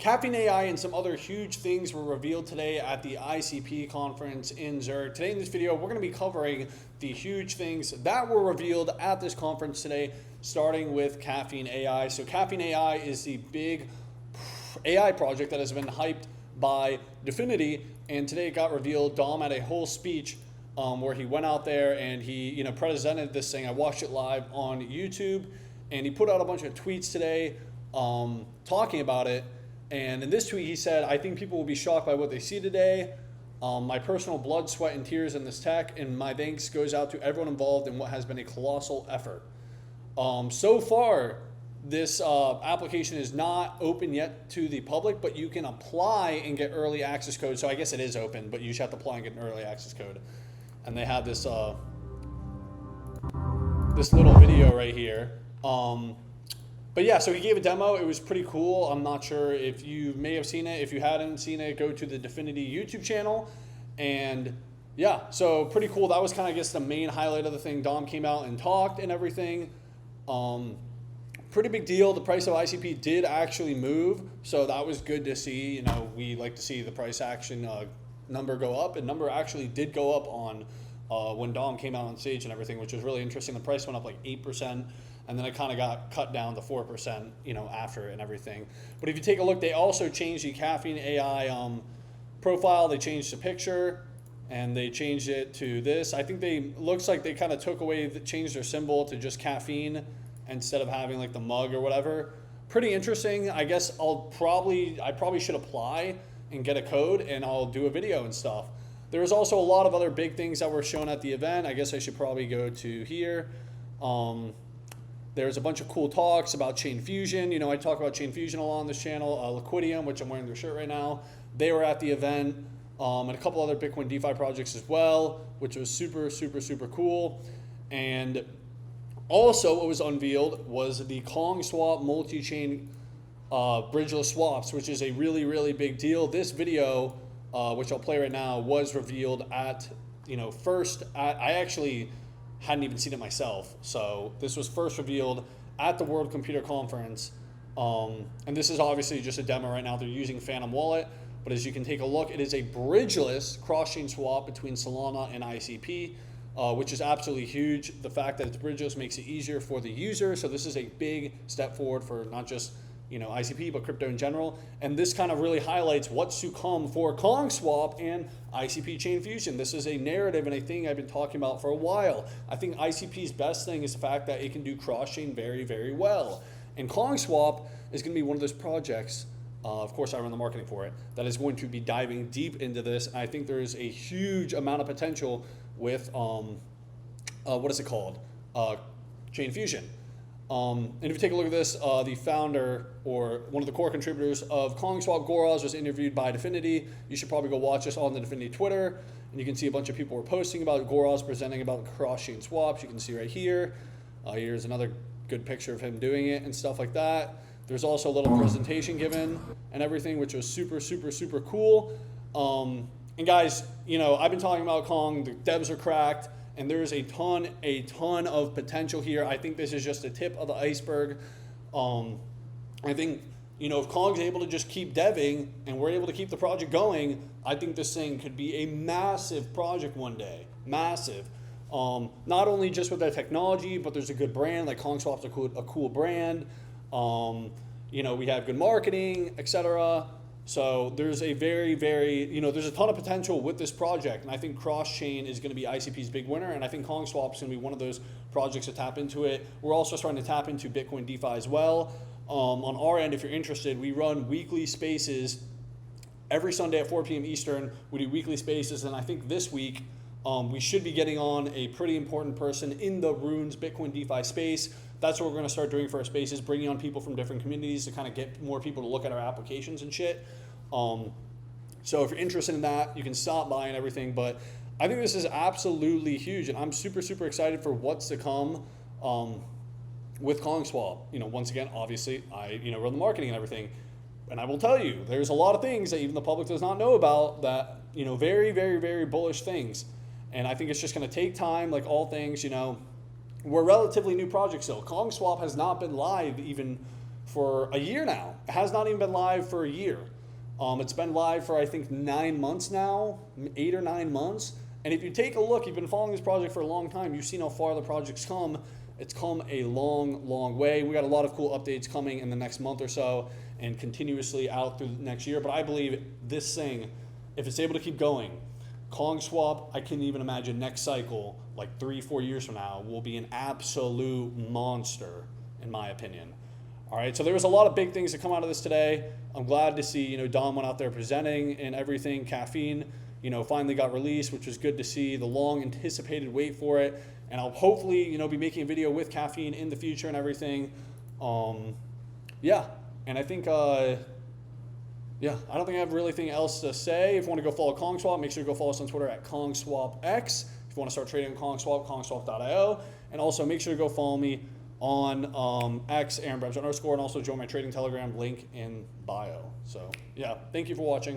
Caffeine AI and some other huge things were revealed today at the ICP conference in Zurich. Today in this video, we're going to be covering the huge things that were revealed at this conference today, starting with Caffeine AI. So Caffeine AI is the big AI project that has been hyped by DFINITY, and today it got revealed. Dom had a whole speech where he went out there and he presented this thing. I watched it live on YouTube, and he put out a bunch of tweets today talking about it. And in this tweet, he said, "I think people will be shocked by what they see today. My personal blood, sweat, and tears in this tech, and my thanks goes out to everyone involved in what has been a colossal effort." So far, this application is not open yet to the public, but you can apply and get early access code. So I guess it is open, but you just have to apply and get an early access code. And they have this this little video right here. But yeah, so he gave a demo. It was pretty cool. I'm not sure if you may have seen it. If you hadn't seen it, go to the DFINITY YouTube channel. And yeah, so pretty cool. That was kind of, I guess, the main highlight of the thing. Dom came out and talked and everything. Pretty big deal. The price of ICP did actually move, so that was good to see. We like to see the price action number go up, and number actually did go up on when Dom came out on stage and everything, which was really interesting. The price went up like 8%, and then it kind of got cut down to 4%, after and everything. But if you take a look, they also changed the Caffeine AI profile. They changed the picture, and they changed it to this. I think looks like they kind of changed their symbol to just caffeine instead of having like the mug or whatever. Pretty interesting. I guess I probably should apply and get a code, and I'll do a video and stuff. There was also a lot of other big things that were shown at the event. I guess I should probably go to here. There's a bunch of cool talks about chain fusion. I talk about chain fusion a lot on this channel. Liquidium, which I'm wearing their shirt right now, they were at the event, and a couple other Bitcoin DeFi projects as well, which was super, super, super cool. And also what was unveiled was the Kong swap multi-chain bridgeless swaps, which is a really, really big deal. This video, which I'll play right now, was revealed at, I actually hadn't even seen it myself. So this was first revealed at the World Computer Conference. And this is obviously just a demo right now. They're using Phantom Wallet, but as you can take a look, it is a bridgeless cross-chain swap between Solana and ICP. Which is absolutely huge. The fact that it's bridgeless makes it easier for the user. So this is a big step forward for not just ICP, but crypto in general. And this kind of really highlights what's to come for Kong Swap and ICP Chain Fusion. This is a narrative and a thing I've been talking about for a while. I think ICP's best thing is the fact that it can do cross-chain very, very well. And Kong Swap is going to be one of those projects, of course I run the marketing for it, that is going to be diving deep into this. And I think there is a huge amount of potential with what is it called? Chain Fusion. And if you take a look at this, the founder or one of the core contributors of Kong Swap, Goraz, was interviewed by DFINITY. You should probably go watch this on the DFINITY Twitter, and you can see a bunch of people were posting about Goraz presenting about cross-chain swaps. You can see right here. Here's another good picture of him doing it and stuff like that. There's also a little presentation given and everything, which was super, super, super cool. And guys, I've been talking about Kong, the devs are cracked, and there's a ton of potential here. I think this is just the tip of the iceberg. I think, if Kong's able to just keep deving and we're able to keep the project going, I think this thing could be a massive project one day, massive. Not only just with the technology, but there's a good brand, like Kong Swap's a cool brand. We have good marketing, etc. So there's a very, very, there's a ton of potential with this project. And I think cross-chain is going to be ICP's big winner. And I think Kong Swap is going to be one of those projects to tap into it. We're also starting to tap into Bitcoin DeFi as well. On our end, if you're interested, we run weekly spaces every Sunday at 4 p.m. Eastern. We do weekly spaces. And I think this week we should be getting on a pretty important person in the Runes Bitcoin DeFi space. That's what we're going to start doing for our spaces, bringing on people from different communities to kind of get more people to look at our applications and shit. So if you're interested in that, you can stop by and everything. But I think this is absolutely huge, and I'm super, super excited for what's to come with Kong Swap. Once again, obviously, I run the marketing and everything. And I will tell you, there's a lot of things that even the public does not know about that, very, very, very bullish things. And I think it's just going to take time, like all things, We're a relatively new project still. Kong Swap has not been live even for a year now. It has not even been live for a year. It's been live for, I think, 9 months now, 8 or 9 months. And if you take a look, you've been following this project for a long time, you've seen how far the project's come. It's come a long, long way. We got a lot of cool updates coming in the next month or so and continuously out through the next year. But I believe this thing, if it's able to keep going, Kong Swap, I can even imagine next cycle, like 3-4 years from now, will be an absolute monster, in my opinion. All right, so there was a lot of big things that come out of this today. I'm glad to see, Dom went out there presenting and everything. Caffeine, finally got released, which was good to see. The long anticipated wait for it. And I'll hopefully, be making a video with Caffeine in the future and everything. Yeah, and I think, I don't think I have really anything else to say. If you want to go follow KongSwap, make sure to go follow us on Twitter at KongSwapX. If you want to start trading on KongSwap, kongswap.io. And also make sure to go follow me on X, @AaronBremser_, and also join my trading Telegram, link in bio. So yeah, thank you for watching.